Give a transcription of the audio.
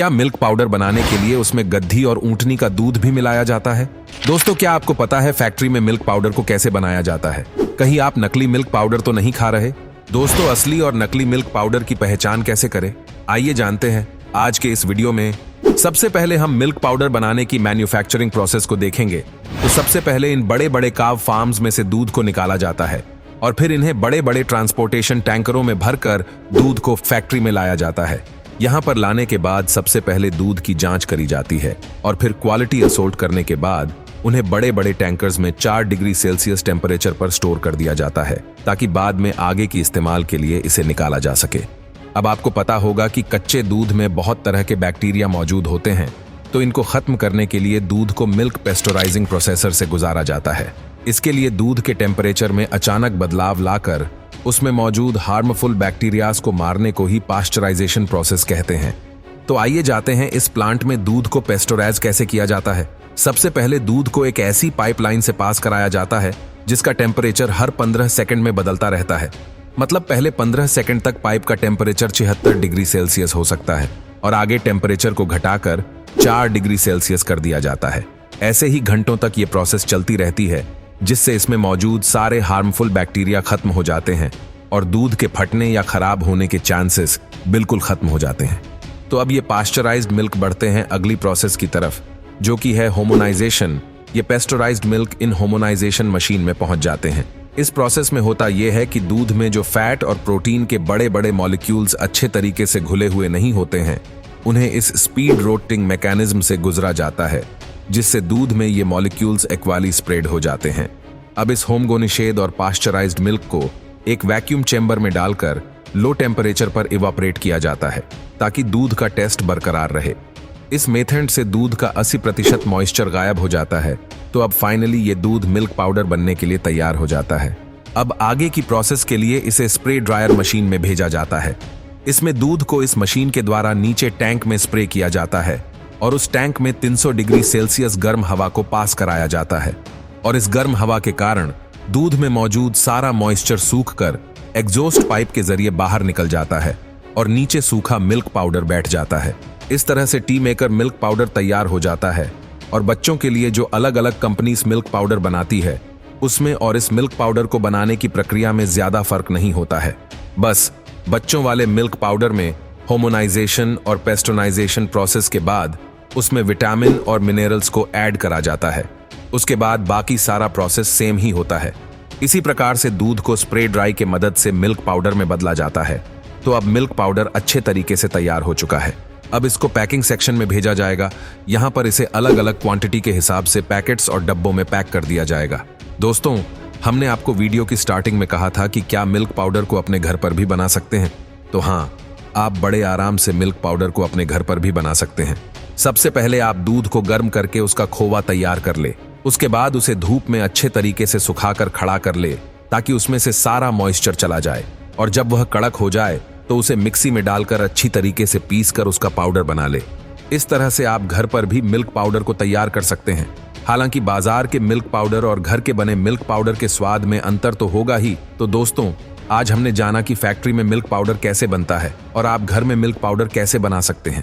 क्या milk powder बनाने के लिए उसमें गद्दी और ऊंटनी का दूध भी मिलाया जाता है? दोस्तों, क्या आपको पता है फैक्ट्री में मिल्क पाउडर को कैसे बनाया जाता है? कहीं आप नकली मिल्क पाउडर तो नहीं खा रहे? दोस्तों, असली और नकली मिल्क पाउडर की पहचान कैसे करें? आइए जानते हैं आज के इस वीडियो में। सबसे पहले हम मिल्क पाउडर बनाने की मैन्युफैक्चरिंग प्रोसेस को देखेंगे। तो सबसे पहले इन बड़े बड़े काव फार्म्स में से दूध को निकाला जाता है और फिर इन्हें बड़े बड़े ट्रांसपोर्टेशन टैंकरों में भरकर दूध को फैक्ट्री में लाया जाता है। यहाँ पर लाने के बाद सबसे पहले दूध की जांच करी जाती है और फिर क्वालिटी असोर्ट करने के बाद उन्हें बड़े बड़े टैंकर्स में 4 डिग्री सेल्सियस टेम्परेचर पर स्टोर कर दिया जाता है ताकि बाद में आगे की इस्तेमाल के लिए इसे निकाला जा सके। अब आपको पता होगा कि कच्चे दूध में बहुत तरह के बैक्टीरिया मौजूद होते हैं, तो इनको खत्म करने के लिए दूध को मिल्क पेस्टोराइजिंग प्रोसेसर से गुजारा जाता है। इसके लिए दूध के टेम्परेचर में अचानक बदलाव लाकर उसमें मौजूद हार्मफुल बैक्टीरियाज को मारने को ही पास्चराइजेशन प्रोसेस कहते हैं। तो आइए जाते हैं इस प्लांट में दूध को पेस्टोराइज कैसे किया जाता है। सबसे पहले दूध को एक ऐसी पाइपलाइन से पास कराया जाता है जिसका टेम्परेचर हर 15 सेकंड में बदलता रहता है। मतलब पहले 15 सेकंड तक पाइप का टेम्परेचर 76 डिग्री सेल्सियस हो सकता है और आगे टेम्परेचर को घटाकर 4 डिग्री सेल्सियस कर दिया जाता है। ऐसे ही घंटों तक ये प्रोसेस चलती रहती है जिससे इसमें मौजूद सारे हार्मफुल बैक्टीरिया खत्म हो जाते हैं और दूध के फटने या खराब होने के चांसेस बिल्कुल खत्म हो जाते हैं। तो अब ये पास्चराइज्ड मिल्क बढ़ते हैं अगली प्रोसेस की तरफ, जो कि है होमोनाइजेशन। ये पेस्टोराइज्ड मिल्क इन होमोनाइजेशन मशीन में पहुंच जाते हैं। इस प्रोसेस में होता यह है कि दूध में जो फैट और प्रोटीन के बड़े बड़े मॉलिक्यूल्स अच्छे तरीके से घुले हुए नहीं होते हैं, उन्हें इस स्पीड रोस्टिंग मैकेनिज्म से गुजरा जाता है जिससे दूध में ये मॉलिक्यूल्स इक्वली स्प्रेड हो जाते हैं। अब इस होमोगोनिशेद और पास्चराइज्ड मिल्क को एक वैक्यूम चेंबर में डालकर लो टेम्परेचर पर इवापोरेट किया जाता है ताकि दूध का टेस्ट बरकरार रहे। इस मेथड से दूध का 80% मॉइस्चर गायब हो जाता है। तो अब फाइनली ये दूध मिल्क पाउडर बनने के लिए तैयार हो जाता है। अब आगे की प्रोसेस के लिए इसे स्प्रे ड्रायर मशीन में भेजा जाता है। इसमें दूध को इस मशीन के द्वारा नीचे टैंक में स्प्रे किया जाता है और उस टैंक में 300 डिग्री सेल्सियस गर्म हवा को पास कराया जाता है और इस गर्म हवा के कारण दूध में मौजूद सारा मॉइस्चर सूखकर एग्जॉस्ट पाइप के जरिए बाहर निकल जाता है और नीचे सूखा मिल्क पाउडर बैठ जाता है। इस तरह से टी मेकर मिल्क पाउडर तैयार हो जाता है और बच्चों के लिए जो अलग अलग कंपनीज मिल्क पाउडर बनाती है उसमें और इस मिल्क पाउडर को बनाने की प्रक्रिया में ज्यादा फर्क नहीं होता है। बस बच्चों वाले मिल्क पाउडर में होमोनाइजेशन और पेस्टोनाइजेशन प्रोसेस के बाद उसमें विटामिन और मिनरल्स को ऐड करा जाता है। उसके बाद बाकी सारा प्रोसेस सेम ही होता है। इसी प्रकार से दूध को स्प्रे ड्राई के मदद से मिल्क पाउडर में बदला जाता है। तो अब मिल्क पाउडर अच्छे तरीके से तैयार हो चुका है। अब इसको पैकिंग सेक्शन में भेजा जाएगा। यहाँ पर इसे अलग अलग क्वांटिटी के हिसाब से पैकेट्स और डब्बों में पैक कर दिया जाएगा। दोस्तों, हमने आपको वीडियो की स्टार्टिंग में कहा था कि क्या मिल्क पाउडर को अपने घर पर भी बना सकते हैं। तो हाँ, आप बड़े आराम से मिल्क पाउडर को अपने घर पर भी बना सकते हैं। सबसे पहले आप दूध को गर्म करके उसका खोवा तैयार कर ले। उसके बाद उसे धूप में अच्छे तरीके से सुखाकर खड़ा कर ले ताकि उसमें से सारा मॉइस्चर चला जाए और जब वह कड़क हो जाए तो उसे मिक्सी में डालकर अच्छी तरीके से पीस कर उसका पाउडर बना ले। इस तरह से आप घर पर भी मिल्क पाउडर को तैयार कर सकते हैं। हालांकि बाजार के मिल्क पाउडर और घर के बने मिल्क पाउडर के स्वाद में अंतर तो होगा ही। तो दोस्तों, आज हमने जाना कि फैक्ट्री में मिल्क पाउडर कैसे बनता है और आप घर में मिल्क पाउडर कैसे बना सकते हैं।